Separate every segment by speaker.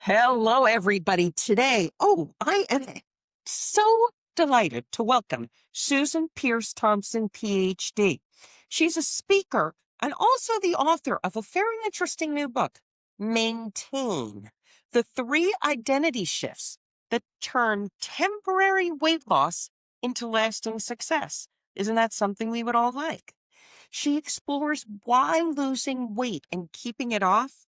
Speaker 1: Hello, everybody. Today, I am so delighted to welcome Susan Peirce Thompson, Ph.D. She's a speaker and also the author of a very interesting new book, Maintain: The Three Identity Shifts That Turn Temporary Weight Loss into Lasting Success. Isn't that something we would all like? She explores why losing weight and keeping it off,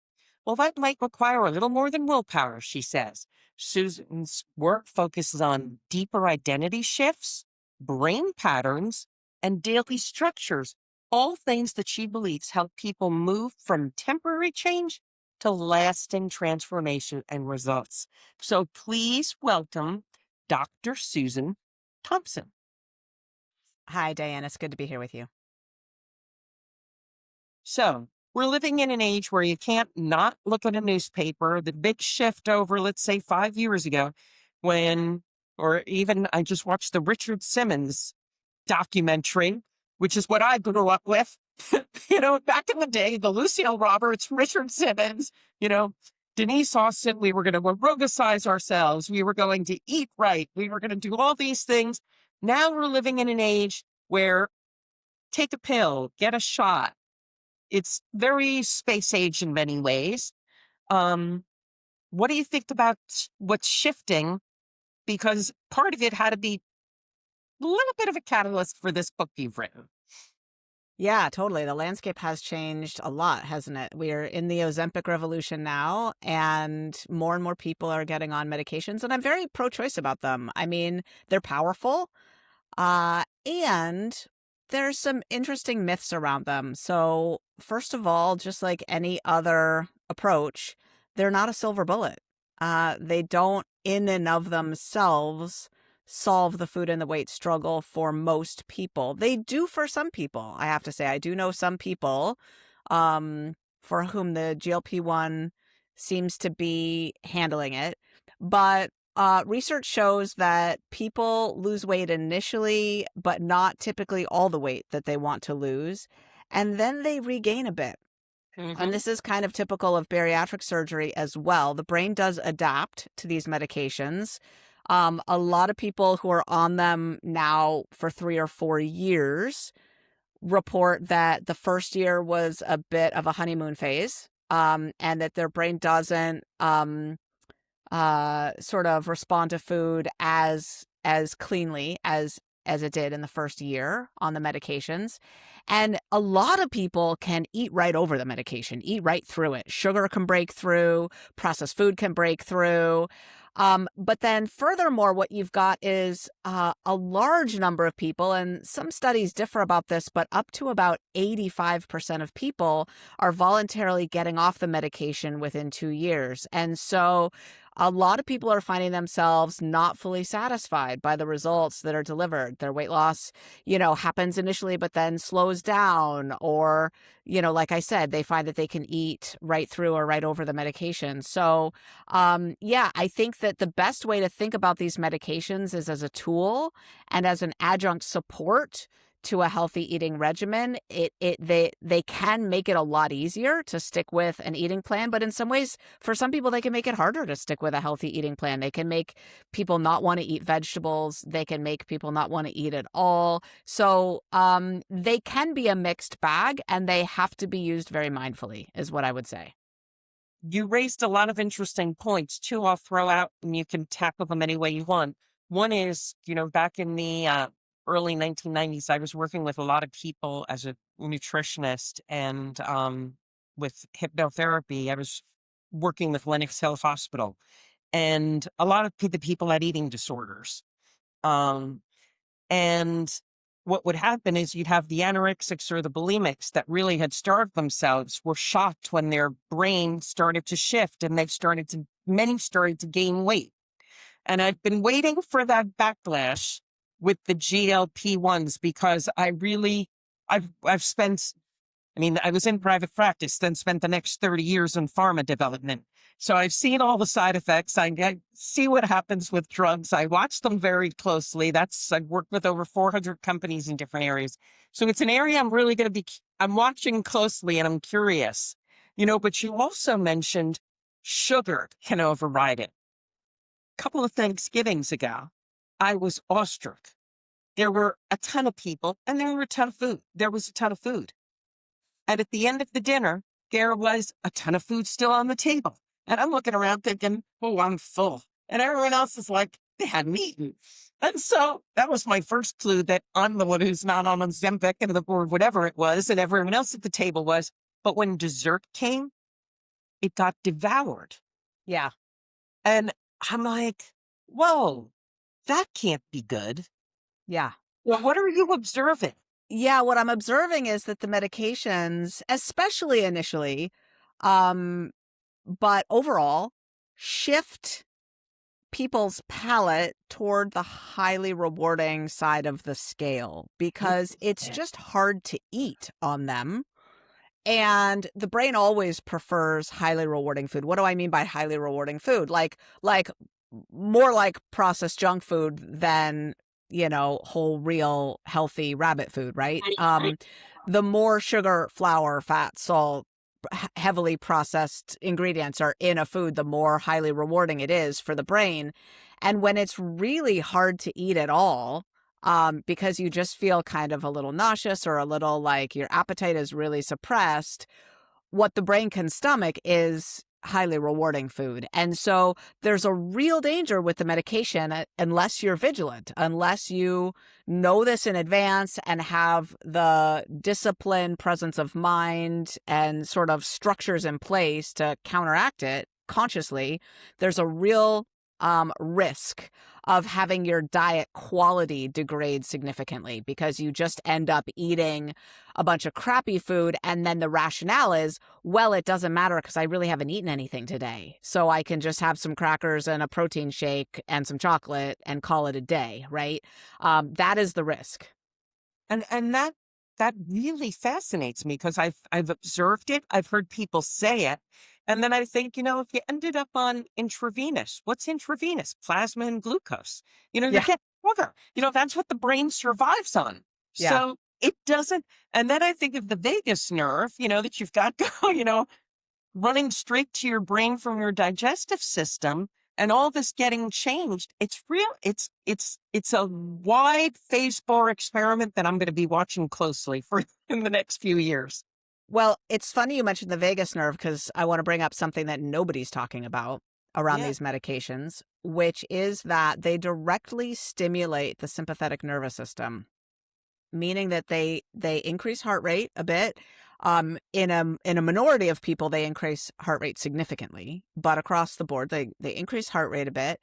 Speaker 1: well, that might require a little more than willpower, she says. Susan's work focuses on deeper identity shifts, brain patterns, and daily structures, all things that she believes help people move from temporary change to lasting transformation and results. So please welcome Dr. Susan Thompson.
Speaker 2: Hi, Diane. It's good to be here with you.
Speaker 1: So we're living in an age where you can't not look at a newspaper. The big shift over, let's say, 5 years ago, or even I just watched the Richard Simmons documentary, which is what I grew up with. Back in the day, the Lucille Roberts, Richard Simmons, Denise Austin, we were going to aerobicize ourselves. We were going to eat right. We were going to do all these things. Now we're living in an age where take a pill, get a shot. It's very space age in many ways. What do you think about what's shifting? Because part of it had to be a little bit of a catalyst for this book you've written.
Speaker 2: Yeah, totally. The landscape has changed a lot, hasn't it? We are in the Ozempic revolution now, and more people are getting on medications, and I'm very pro-choice about them. I mean, they're powerful, and there's some interesting myths around them. So first of all, just like any other approach, they're not a silver bullet. They don't in and of themselves solve the food and the weight struggle for most people. They do for some people, I have to say. I do know some people for whom the GLP-1 seems to be handling it. But research shows that people lose weight initially, but not typically all the weight that they want to lose. And then they regain a bit. And this is kind of typical of bariatric surgery as well. The brain does adapt to these medications. A lot of people who are on them now for 3 or 4 years report that the first year was a bit of a honeymoon phase, and that their brain doesn't sort of respond to food as cleanly as it did in the first year on the medications. And a lot of people can eat right over the medication, eat right through it. Sugar can break through, processed food can break through. But then furthermore, what you've got is a large number of people, and some studies differ about this, but up to about 85% of people are voluntarily getting off the medication within 2 years. And so a lot of people are finding themselves not fully satisfied by the results that are delivered. Their weight loss, happens initially, but then slows down. Or, like I said, they find that they can eat right through or right over the medication. So, I think that the best way to think about these medications is as a tool and as an adjunct support to a healthy eating regimen. They can make it a lot easier to stick with an eating plan, but in some ways, for some people, they can make it harder to stick with a healthy eating plan. They can make people not want to eat vegetables. They can make people not want to eat at all. So they can be a mixed bag, and they have to be used very mindfully, is what I would say.
Speaker 1: You raised a lot of interesting points, too. I'll throw out, and you can tackle them any way you want. One is, back in the early 1990s, I was working with a lot of people as a nutritionist, and with hypnotherapy. I was working with Lenox Hill Hospital, and a lot of the people had eating disorders. And what would happen is you'd have the anorexics or the bulimics that really had starved themselves were shocked when their brain started to shift, and many started to gain weight. And I've been waiting for that backlash with the GLP-1s, because I've spent, I was in private practice, then spent the next 30 years in pharma development. So I've seen all the side effects. I see what happens with drugs. I watch them very closely. I've worked with over 400 companies in different areas. So it's an area I'm watching closely, and I'm curious, but you also mentioned sugar can override it. A couple of Thanksgivings ago, I was awestruck. There were a ton of people and there were a ton of food. There was a ton of food. And at the end of the dinner, there was a ton of food still on the table. And I'm looking around thinking, oh, I'm full. And everyone else is like, they hadn't eaten. And so that was my first clue that I'm the one who's not on Ozempic or whatever it was, and everyone else at the table was. But when dessert came, it got devoured.
Speaker 2: Yeah.
Speaker 1: And I'm like, whoa, that can't be good.
Speaker 2: Yeah.
Speaker 1: Well, what are you observing?
Speaker 2: Yeah, what I'm observing is that the medications, especially initially, but overall, shift people's palate toward the highly rewarding side of the scale because it's just hard to eat on them. And the brain always prefers highly rewarding food. What do I mean by highly rewarding food? Like more like processed junk food than, whole, real, healthy rabbit food, right? The more sugar, flour, fat, salt, heavily processed ingredients are in a food, the more highly rewarding it is for the brain. And when it's really hard to eat at all, because you just feel kind of a little nauseous or a little like your appetite is really suppressed, what the brain can stomach is highly rewarding food. And so there's a real danger with the medication unless you're vigilant, unless you know this in advance and have the discipline, presence of mind, and sort of structures in place to counteract it consciously. There's a real risk of having your diet quality degrade significantly because you just end up eating a bunch of crappy food. And then the rationale is, well, it doesn't matter because I really haven't eaten anything today. So I can just have some crackers and a protein shake and some chocolate and call it a day, right? That is the risk.
Speaker 1: And that really fascinates me because I've observed it. I've heard people say it. And then I think, if you ended up on intravenous, what's intravenous? Plasma and glucose. You
Speaker 2: Yeah.
Speaker 1: get sugar. That's what the brain survives on.
Speaker 2: Yeah.
Speaker 1: So it doesn't. And then I think of the vagus nerve, that you've got, running straight to your brain from your digestive system and all this getting changed. It's real. It's a wide phase 4 experiment that I'm going to be watching closely for in the next few years.
Speaker 2: Well, it's funny you mentioned the vagus nerve because I want to bring up something that nobody's talking about around these medications, which is that they directly stimulate the sympathetic nervous system, meaning that they increase heart rate a bit. In a minority of people, they increase heart rate significantly, but across the board, they increase heart rate a bit.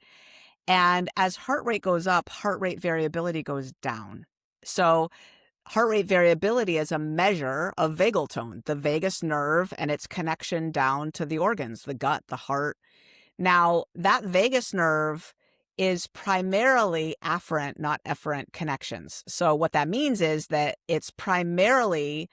Speaker 2: And as heart rate goes up, heart rate variability goes down. So heart rate variability is a measure of vagal tone, the vagus nerve and its connection down to the organs, the gut, the heart. Now, that vagus nerve is primarily afferent, not efferent connections. So what that means is that it's primarily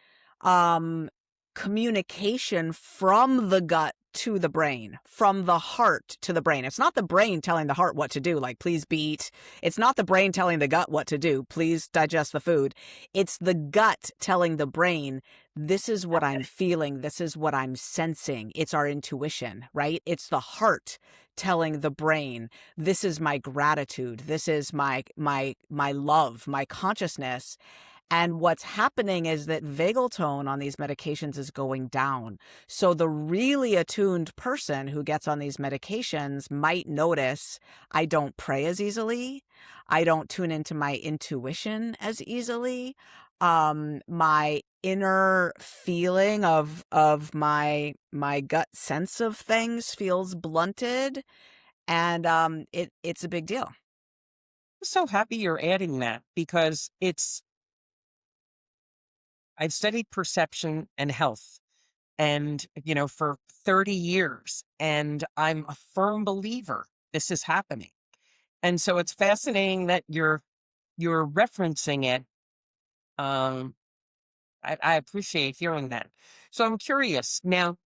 Speaker 2: communication from the gut to the brain, from the heart to the brain. It's not the brain telling the heart what to do, like, please beat. It's not the brain telling the gut what to do, please digest the food. It's the gut telling the brain, this is what I'm feeling, this is what I'm sensing. It's our intuition, right? It's the heart telling the brain, this is my gratitude, this is my love, my consciousness. And what's happening is that vagal tone on these medications is going down. So the really attuned person who gets on these medications might notice, I don't pray as easily. I don't tune into my intuition as easily. My inner feeling of my gut sense of things feels blunted. And it's a big deal.
Speaker 1: I'm so happy you're adding that because I've studied perception and health and, for 30 years, and I'm a firm believer this is happening. And so it's fascinating that you're referencing it. I appreciate hearing that. So I'm curious now,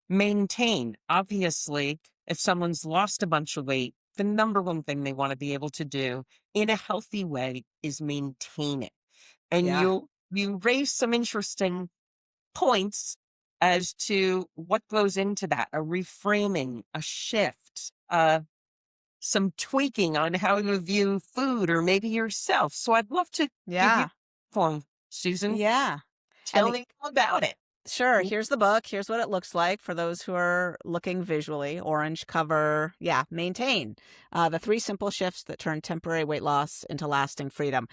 Speaker 1: maintain, obviously, if someone's lost a bunch of weight, the number one thing they want to be able to do in a healthy way is maintain it. And
Speaker 2: Yeah.
Speaker 1: you raise some interesting points as to what goes into that, a reframing, a shift, some tweaking on how you view food or maybe yourself. So I'd love to give you
Speaker 2: Yeah.
Speaker 1: one, Susan.
Speaker 2: Yeah. And
Speaker 1: Tell me all about it.
Speaker 2: sure, here's the book. Here's what it looks like for those who are looking visually. Orange cover. Yeah, maintain. The 3 simple shifts that turn temporary weight loss into lasting freedom.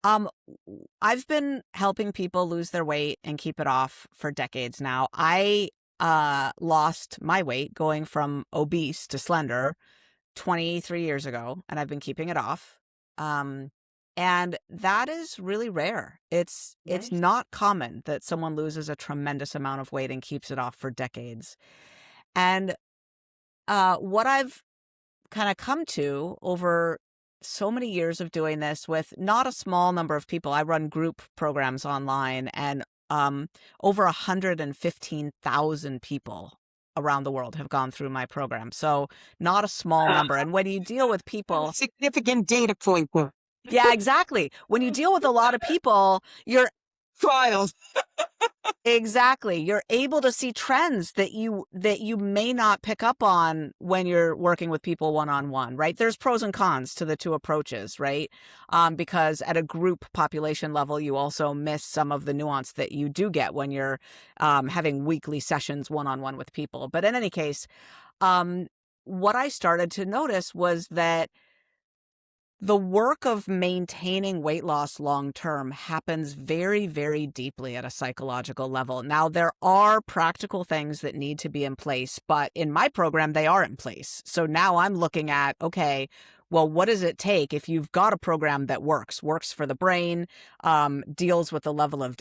Speaker 2: I've been helping people lose their weight and keep it off for decades now. I lost my weight going from obese to slender 23 years ago, and I've been keeping it off. And that is really rare. It's
Speaker 1: Yes.
Speaker 2: not common that someone loses a tremendous amount of weight and keeps it off for decades. And what I've kind of come to over so many years of doing this with not a small number of people. I run group programs online, and over 115,000 people around the world have gone through my program. So not a small number. And when you deal with people,
Speaker 1: Significant data point.
Speaker 2: yeah, exactly. When you deal with a lot of people, you're
Speaker 1: Trials.
Speaker 2: exactly. You're able to see trends that you may not pick up on when you're working with people one-on-one, right? There's pros and cons to the 2 approaches, right? Because at a group population level, you also miss some of the nuance that you do get when you're having weekly sessions one-on-one with people. But in any case, what I started to notice was that the work of maintaining weight loss long-term happens very, very deeply at a psychological level. Now, there are practical things that need to be in place, but in my program, they are in place. So now I'm looking at, okay, well, what does it take if you've got a program that works for the brain, deals with the level of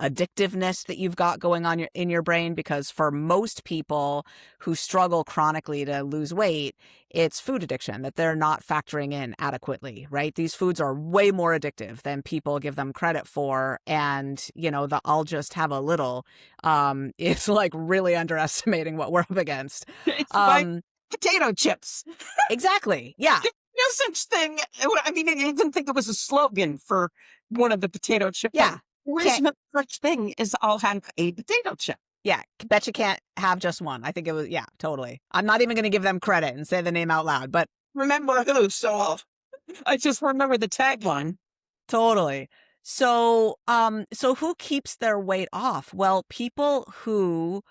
Speaker 2: addictiveness that you've got going on in your brain? Because for most people who struggle chronically to lose weight, it's food addiction that they're not factoring in adequately, right? These foods are way more addictive than people give them credit for. And, the I'll just have a little is like really underestimating what we're up against.
Speaker 1: It's like potato chips.
Speaker 2: Exactly. Yeah.
Speaker 1: No such thing. I mean, I didn't think it was a slogan for one of the potato chip.
Speaker 2: Yeah.
Speaker 1: There is no such thing as I'll have a potato chip.
Speaker 2: Yeah. Bet you can't have just one. I think it was, yeah, totally. I'm not even going to give them credit and say the name out loud, but
Speaker 1: Remember who, so I just remember the tagline.
Speaker 2: totally. So, so who keeps their weight off? Well, people who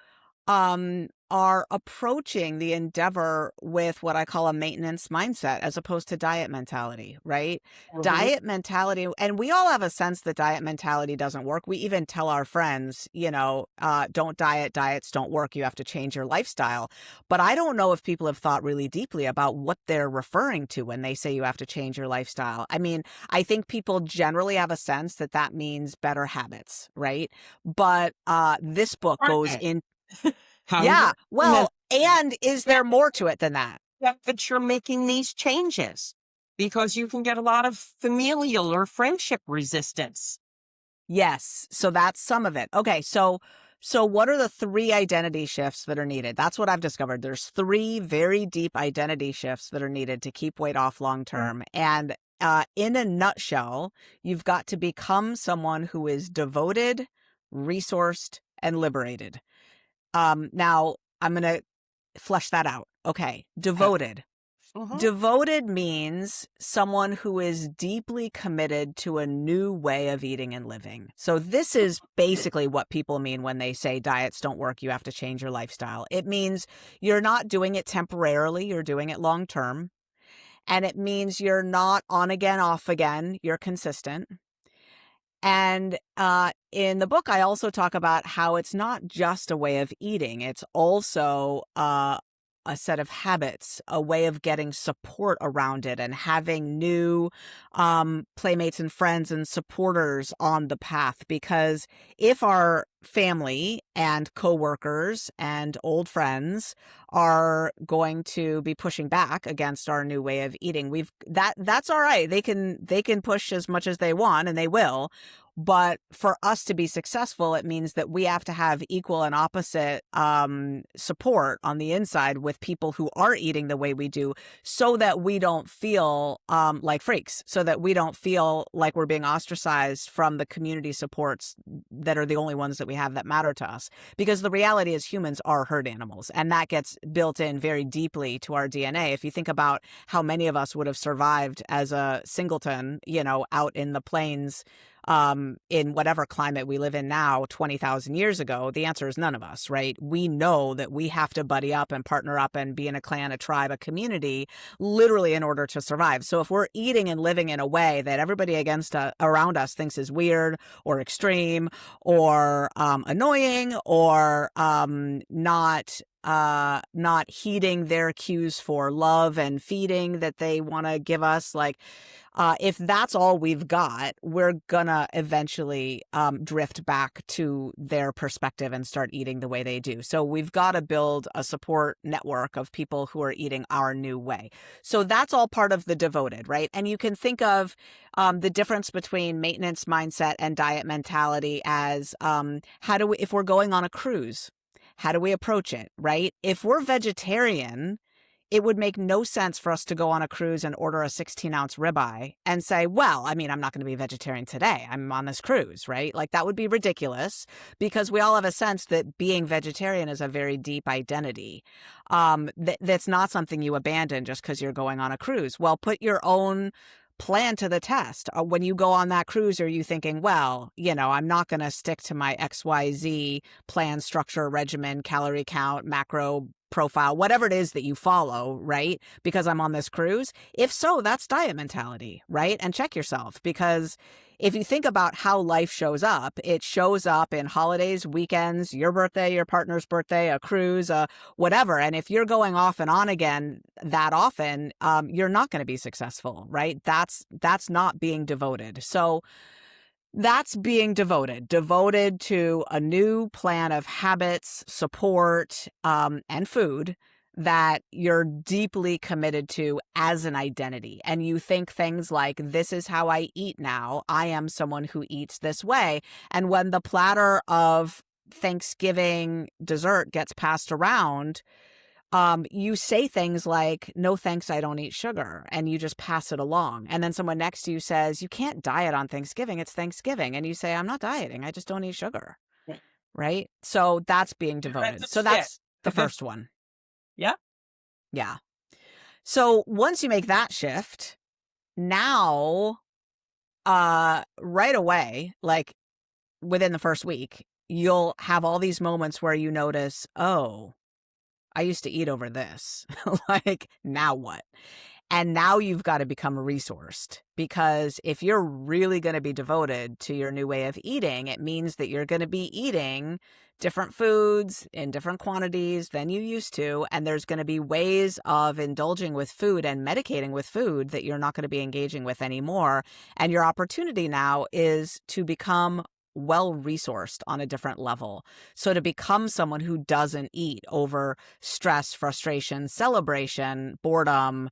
Speaker 2: are approaching the endeavor with what I call a maintenance mindset as opposed to diet mentality, right? Diet mentality, and we all have a sense that diet mentality doesn't work. We even tell our friends, don't diet, diets don't work. You have to change your lifestyle. But I don't know if people have thought really deeply about what they're referring to when they say you have to change your lifestyle. I mean, I think people generally have a sense that that means better habits, right? But this book goes in. Yeah. Well, and is there more to it than that?
Speaker 1: That you're making these changes because you can get a lot of familial or friendship resistance.
Speaker 2: Yes. So that's some of it. Okay. So what are the 3 identity shifts that are needed? That's what I've discovered. There's 3 very deep identity shifts that are needed to keep weight off long term. And in a nutshell, you've got to become someone who is devoted, resourced, and liberated. Now I'm going to flesh that out. Okay. Devoted. Devoted means someone who is deeply committed to a new way of eating and living. So this is basically what people mean when they say diets don't work. You have to change your lifestyle. It means you're not doing it temporarily. You're doing it long term. And it means you're not on again, off again. You're consistent. And in the book, I also talk about how it's not just a way of eating. It's also a set of habits, a way of getting support around it and having new playmates and friends and supporters on the path. Because if our family and coworkers and old friends are going to be pushing back against our new way of eating, that's all right. They can push as much as they want, and they will. But for us to be successful, it means that we have to have equal and opposite support on the inside with people who are eating the way we do, so that we don't feel like freaks, so that we don't feel like we're being ostracized from the community supports that are the only ones that we have that matter to us. Because the reality is humans are herd animals, and that gets built in very deeply to our DNA. If you think about how many of us would have survived as a singleton, out in the plains, in whatever climate we live in now, 20,000 years ago, the answer is none of us, right? We know that we have to buddy up and partner up and be in a clan, a tribe, a community, literally in order to survive. So if we're eating and living in a way that everybody around us thinks is weird or extreme or annoying or not heeding their cues for love and feeding that they want to give us, if that's all we've got, we're gonna eventually drift back to their perspective and start eating the way they do. So we've got to build a support network of people who are eating our new way. So that's all part of the devoted, right? And you can think of the difference between maintenance mindset and diet mentality as if we're going on a cruise, how do we approach it, right? If we're vegetarian, it would make no sense for us to go on a cruise and order a 16-ounce ribeye and say, well, I'm not going to be vegetarian today. I'm on this cruise, right? That would be ridiculous, because we all have a sense that being vegetarian is a very deep identity. That's not something you abandon just because you're going on a cruise. Well, put your own plan to the test. When you go on that cruise, are you thinking, well, I'm not going to stick to my XYZ plan, structure, regimen, calorie count, macro profile, whatever it is that you follow, right? Because I'm on this cruise. If so, that's diet mentality, right? And check yourself, because if you think about how life shows up, it shows up in holidays, weekends, your birthday, your partner's birthday, a cruise, whatever. And if you're going off and on again that often, you're not going to be successful, right? That's not being devoted. So that's being devoted to a new plan of habits, support, and food that you're deeply committed to as an identity. And you think things like, this is how I eat now. I am someone who eats this way. And when the platter of Thanksgiving dessert gets passed around, you say things like, no thanks, I don't eat sugar, and you just pass it along. And then someone next to you says, you can't diet on Thanksgiving, it's Thanksgiving. And you say, I'm not dieting, I just don't eat sugar. Right? So that's being devoted. So that's the first one.
Speaker 1: Yeah.
Speaker 2: Yeah. So once you make that shift, now, right away, within the first week, you'll have all these moments where you notice, oh, I used to eat over this. Now what? And now you've got to become resourced, because if you're really going to be devoted to your new way of eating, it means that you're going to be eating different foods in different quantities than you used to. And there's going to be ways of indulging with food and medicating with food that you're not going to be engaging with anymore. And your opportunity now is to become well-resourced on a different level. So to become someone who doesn't eat over stress, frustration, celebration, boredom,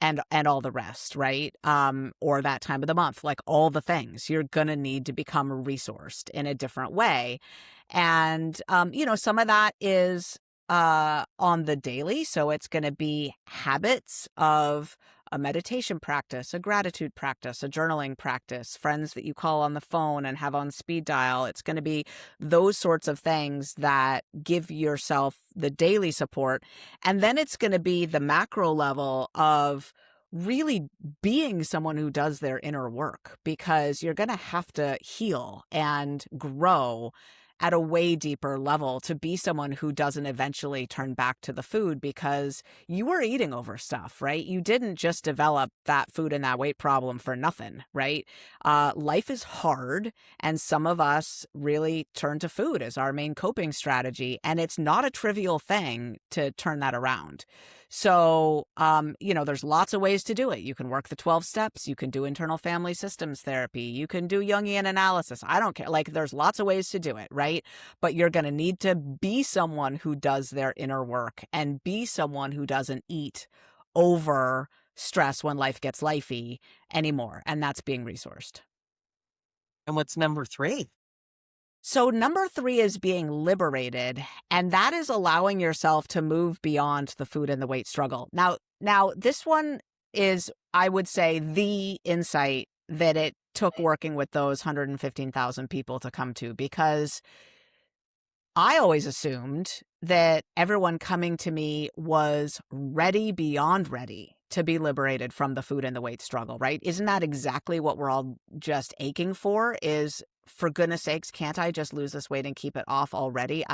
Speaker 2: and all the rest, right? Or that time of the month, all the things, you're going to need to become resourced in a different way. And, some of that is on the daily. So it's going to be habits of a meditation practice, a gratitude practice, a journaling practice, friends that you call on the phone and have on speed dial. It's going to be those sorts of things that give yourself the daily support. And then it's going to be the macro level of really being someone who does their inner work, because you're going to have to heal and grow at a way deeper level to be someone who doesn't eventually turn back to the food, because you were eating over stuff, right? You didn't just develop that food and that weight problem for nothing, right? Life is hard, and some of us really turn to food as our main coping strategy, and it's not a trivial thing to turn that around. So, there's lots of ways to do it. You can work the 12 steps. You can do internal family systems therapy. You can do Jungian analysis. I don't care. There's lots of ways to do it, right? But you're going to need to be someone who does their inner work and be someone who doesn't eat over stress when life gets lifey anymore. And that's being resourced.
Speaker 1: And what's number three?
Speaker 2: So number 3 is being liberated, and that is allowing yourself to move beyond the food and the weight struggle. Now this one is, I would say, the insight that it took working with those 115,000 people to come to, because I always assumed that everyone coming to me was ready beyond ready to be liberated from the food and the weight struggle, right? Isn't that exactly what we're all just aching for? Is, for goodness sakes, can't I just lose this weight and keep it off already?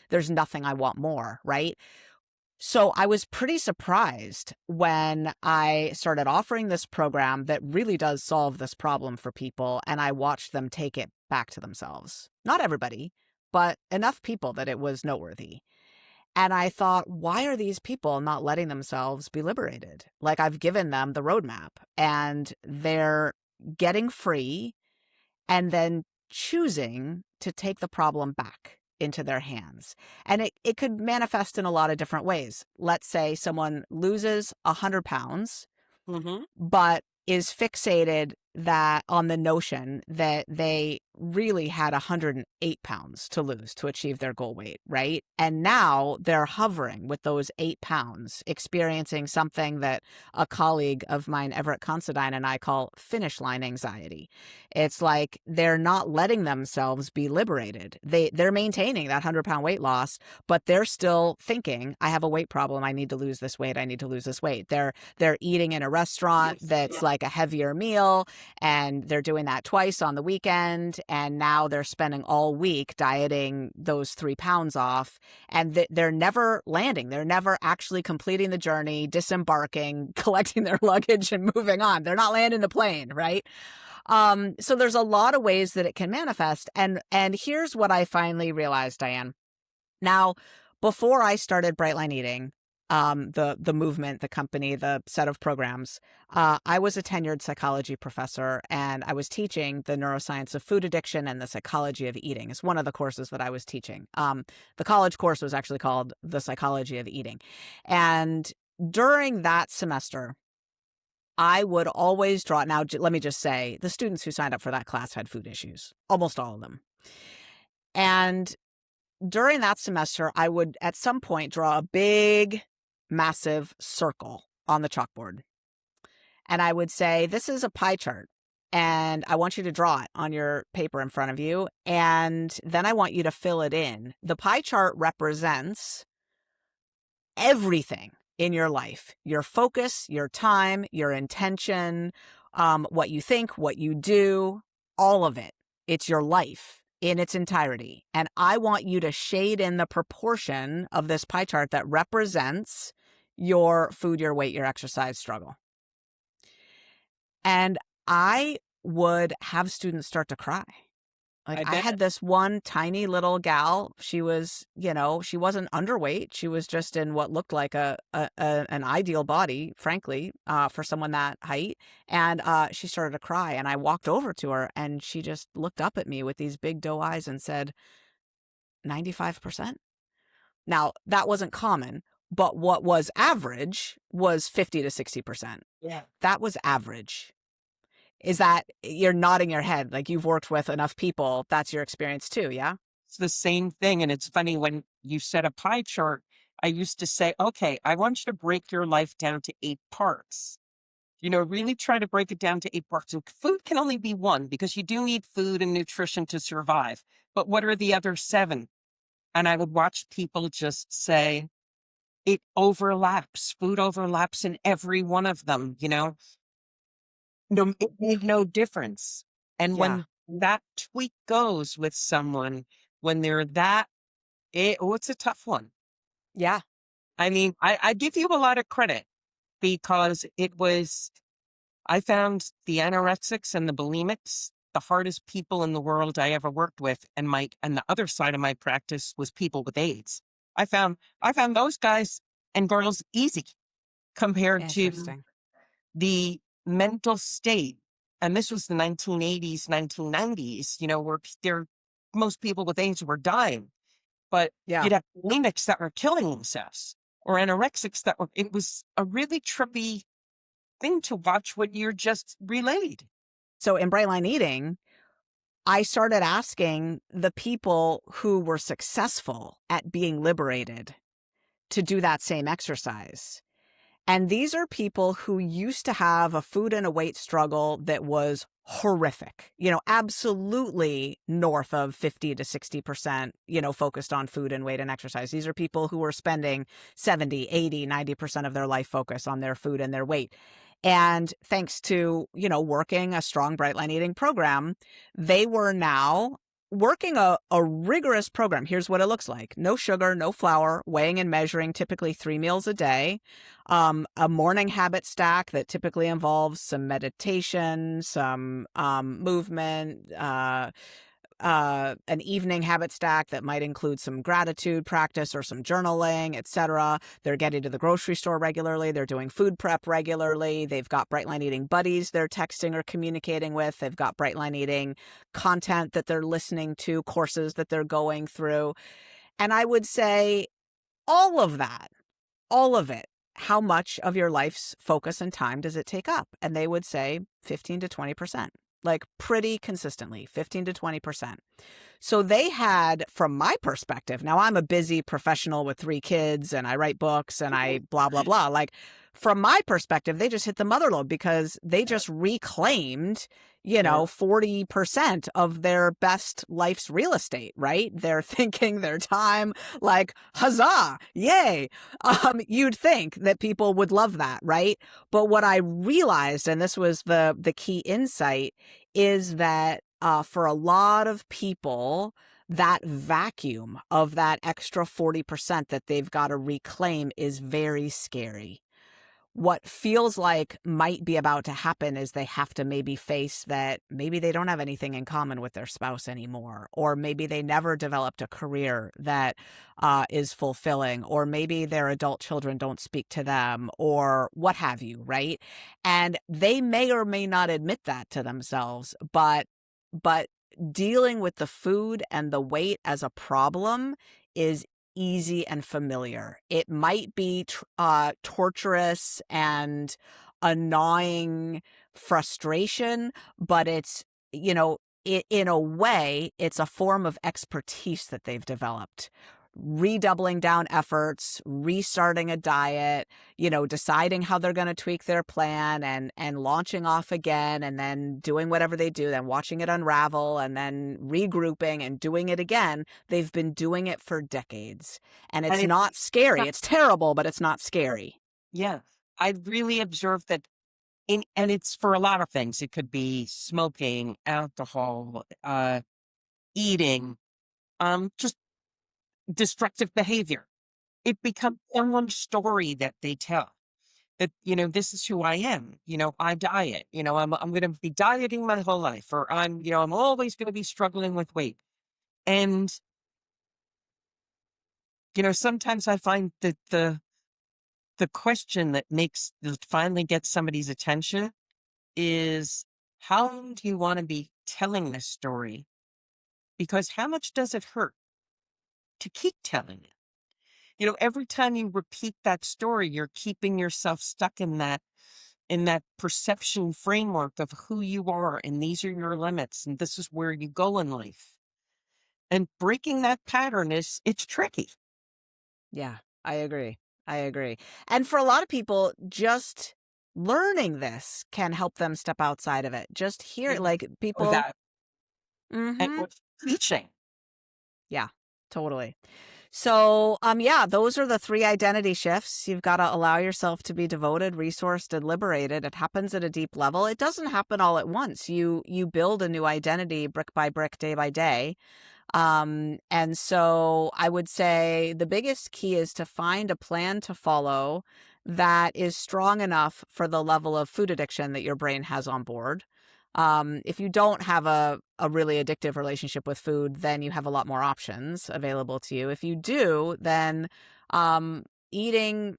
Speaker 2: There's nothing I want more, right? So I was pretty surprised when I started offering this program that really does solve this problem for people, and I watched them take it back to themselves. Not everybody, but enough people that it was noteworthy. And I thought, why are these people not letting themselves be liberated? Like, I've given them the roadmap and they're getting free and then choosing to take the problem back into their hands. And it could manifest in a lot of different ways. Let's say someone loses 100 pounds,
Speaker 1: Mm-hmm.
Speaker 2: but is fixated that on the notion that they really had 108 pounds to lose to achieve their goal weight, right? And now they're hovering with those 8 pounds, experiencing something that a colleague of mine, Everett Considine, and I call finish line anxiety. It's like they're not letting themselves be liberated. They're maintaining that 100-pound weight loss, but they're still thinking, I have a weight problem. I need to lose this weight. I need to lose this weight. They're eating in a restaurant that's like a heavier meal, and they're doing that twice on the weekend. And now they're spending all week dieting those 3 pounds off, and they're never landing. They're never actually completing the journey, disembarking, collecting their luggage and moving on. They're not landing the plane, right? So there's a lot of ways that it can manifest. And here's what I finally realized, Diane. Now, before I started Bright Line Eating, the movement, the company, the set of programs, I was a tenured psychology professor, and I was teaching the neuroscience of food addiction and the psychology of eating. It's one of the courses that I was teaching. The college course was actually called The Psychology of Eating. And during that semester, I would always draw. Now, let me just say, the students who signed up for that class had food issues, almost all of them. And during that semester, I would at some point draw a big, massive circle on the chalkboard. And I would say, this is a pie chart, and I want you to draw it on your paper in front of you. And then I want you to fill it in. The pie chart represents everything in your life: your focus, your time, your intention, what you think, what you do, all of it. It's your life in its entirety. And I want you to shade in the proportion of this pie chart that represents your food, your weight, your exercise struggle. And I would have students start to cry. Like, I had this one tiny little gal. She was, she wasn't underweight. She was just in what looked like an ideal body, frankly, for someone that height. And she started to cry, and I walked over to her, and she just looked up at me with these big doe eyes and said, 95%. Now, that wasn't common, but what was average was 50 to 60%.
Speaker 1: Yeah.
Speaker 2: That was average. Is that, you're nodding your head like you've worked with enough people? That's your experience too, yeah?
Speaker 1: It's the same thing. And it's funny, when you said a pie chart, I used to say, okay, I want you to break your life down to 8 parts. Really try to break it down to 8 parts. And food can only be one, because you do need food and nutrition to survive. But what are the other 7? And I would watch people just say, it overlaps. Food overlaps in every one of them, No, it made no difference. And when that tweak goes with someone, when they're it's a tough one.
Speaker 2: Yeah.
Speaker 1: I mean, I give you a lot of credit, because I found the anorexics and the bulimics the hardest people in the world I ever worked with. And the other side of my practice was people with AIDS. I found those guys and girls easy compared to the mental state. And this was the 1980s, 1990s, where most people with AIDS were dying. But you'd have bulimics that were killing themselves, or anorexics it was a really trippy thing to watch what you're just relayed.
Speaker 2: So in Bright Line Eating, I started asking the people who were successful at being liberated to do that same exercise. And these are people who used to have a food and a weight struggle that was horrific, absolutely north of 50 to 60%, focused on food and weight and exercise. These are people who were spending 70, 80, 90% of their life focus on their food and their weight. And thanks to, working a strong Bright Line Eating program, they were now working a rigorous program. Here's what it looks like. No sugar, no flour, weighing and measuring typically 3 meals a day, a morning habit stack that typically involves some meditation, some movement, an evening habit stack that might include some gratitude practice or some journaling, etc. They're getting to the grocery store regularly. They're doing food prep regularly. They've got Bright Line Eating buddies they're texting or communicating with. They've got Bright Line Eating content that they're listening to, courses that they're going through. And I would say all of it, how much of your life's focus and time does it take up? And they would say 15 to 20%. Like pretty consistently, 15 to 20%. So they had, from my perspective, now I'm a busy professional with 3 kids and I write books and I blah, blah, blah. Like from my perspective, they just hit the mother lode because they just reclaimed, 40% of their best life's real estate, right? They're thinking their time, like, huzzah, yay. You'd think that people would love that, right? But what I realized, and this was the key insight, is that for a lot of people, that vacuum of that extra 40% that they've got to reclaim is very scary. What feels like might be about to happen is they have to maybe face that maybe they don't have anything in common with their spouse anymore, or maybe they never developed a career that is fulfilling, or maybe their adult children don't speak to them, or what have you, right? And they may or may not admit that to themselves, but dealing with the food and the weight as a problem is easy and familiar. It might be torturous and a gnawing frustration, but it's, in a way, it's a form of expertise that they've developed. Redoubling down efforts, restarting a diet, deciding how they're going to tweak their plan and launching off again and then doing whatever they do, then watching it unravel and then regrouping and doing it again. They've been doing it for decades. And it's not scary. It's terrible, but it's not scary.
Speaker 1: Yeah. I really observed that and it's for a lot of things. It could be smoking, alcohol, eating, just destructive behavior. It becomes someone's story that they tell. That, this is who I am. I diet. I'm going to be dieting my whole life, or I'm always going to be struggling with weight. And, sometimes I find that the question that finally gets somebody's attention is, how long do you want to be telling this story? Because how much does it hurt to keep telling it? Every time you repeat that story, you're keeping yourself stuck in that perception framework of who you are, and these are your limits, and this is where you go in life. And breaking that pattern it's tricky.
Speaker 2: Yeah, I agree. And for a lot of people, just learning this can help them step outside of it. Just hear like people
Speaker 1: that and teaching.
Speaker 2: Yeah, totally. So, those are the 3 identity shifts. You've got to allow yourself to be devoted, resourced, and liberated. It happens at a deep level. It doesn't happen all at once. You build a new identity brick by brick, day by day. And so I would say the biggest key is to find a plan to follow that is strong enough for the level of food addiction that your brain has on board. If you don't have a really addictive relationship with food, then you have a lot more options available to you. If you do, then eating,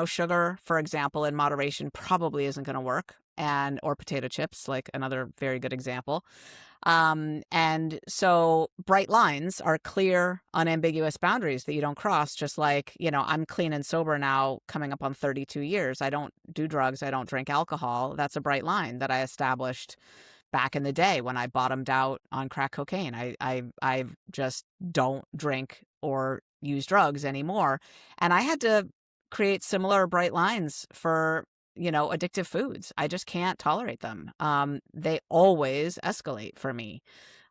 Speaker 2: sugar, for example, in moderation probably isn't going to work, or potato chips, like another very good example. And so bright lines are clear, unambiguous boundaries that you don't cross, just like, I'm clean and sober now, coming up on 32 years. I don't do drugs. I don't drink alcohol. That's a bright line that I established back in the day when I bottomed out on crack cocaine. I just don't drink or use drugs anymore. And I had to create similar bright lines for, addictive foods. I just can't tolerate them. They always escalate for me.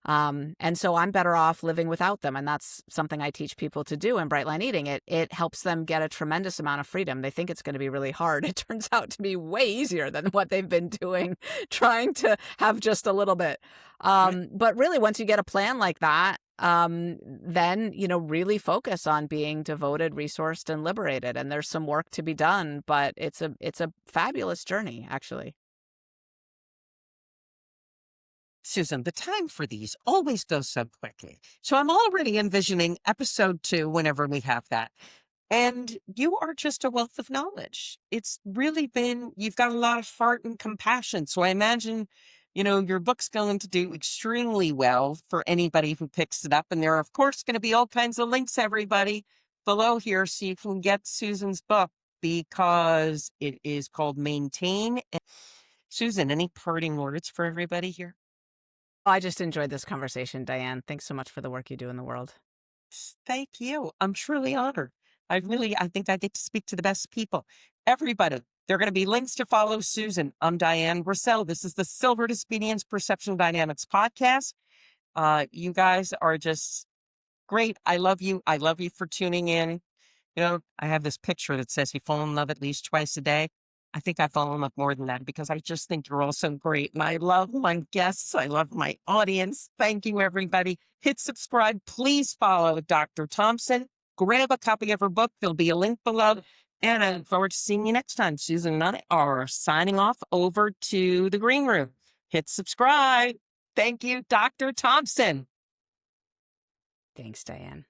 Speaker 2: And so I'm better off living without them. And that's something I teach people to do in Bright Line Eating. It helps them get a tremendous amount of freedom. They think it's going to be really hard. It turns out to be way easier than what they've been doing, trying to have just a little bit. But really, once you get a plan like that, then, really focus on being devoted, resourced, and liberated. And there's some work to be done, but it's a fabulous journey, actually.
Speaker 1: Susan, the time for these always goes so quickly. So I'm already envisioning episode 2 whenever we have that. And you are just a wealth of knowledge. It's really you've got a lot of heart and compassion. So I imagine, your book's going to do extremely well for anybody who picks it up. And there are, of course, going to be all kinds of links, everybody, below here so you can get Susan's book because it is called Maintain. Susan, any parting words for everybody here?
Speaker 2: I just enjoyed this conversation, Diane. Thanks so much for the work you do in the world.
Speaker 1: Thank you. I'm truly honored. I think I get to speak to the best people. Everybody, there are going to be links to follow Susan. I'm Dian Griesel. This is the Silver Disobedience Perception Dynamics podcast. You guys are just great. I love you. I love you for tuning in. I have this picture that says you fall in love at least twice a day. I think I fall in love more than that because I just think you're all so great. And I love my guests. I love my audience. Thank you, everybody. Hit subscribe. Please follow Dr. Thompson. Grab a copy of her book. There'll be a link below. And I look forward to seeing you next time. Susan and I are signing off over to the green room. Hit subscribe. Thank you, Dr. Thompson.
Speaker 2: Thanks, Diane.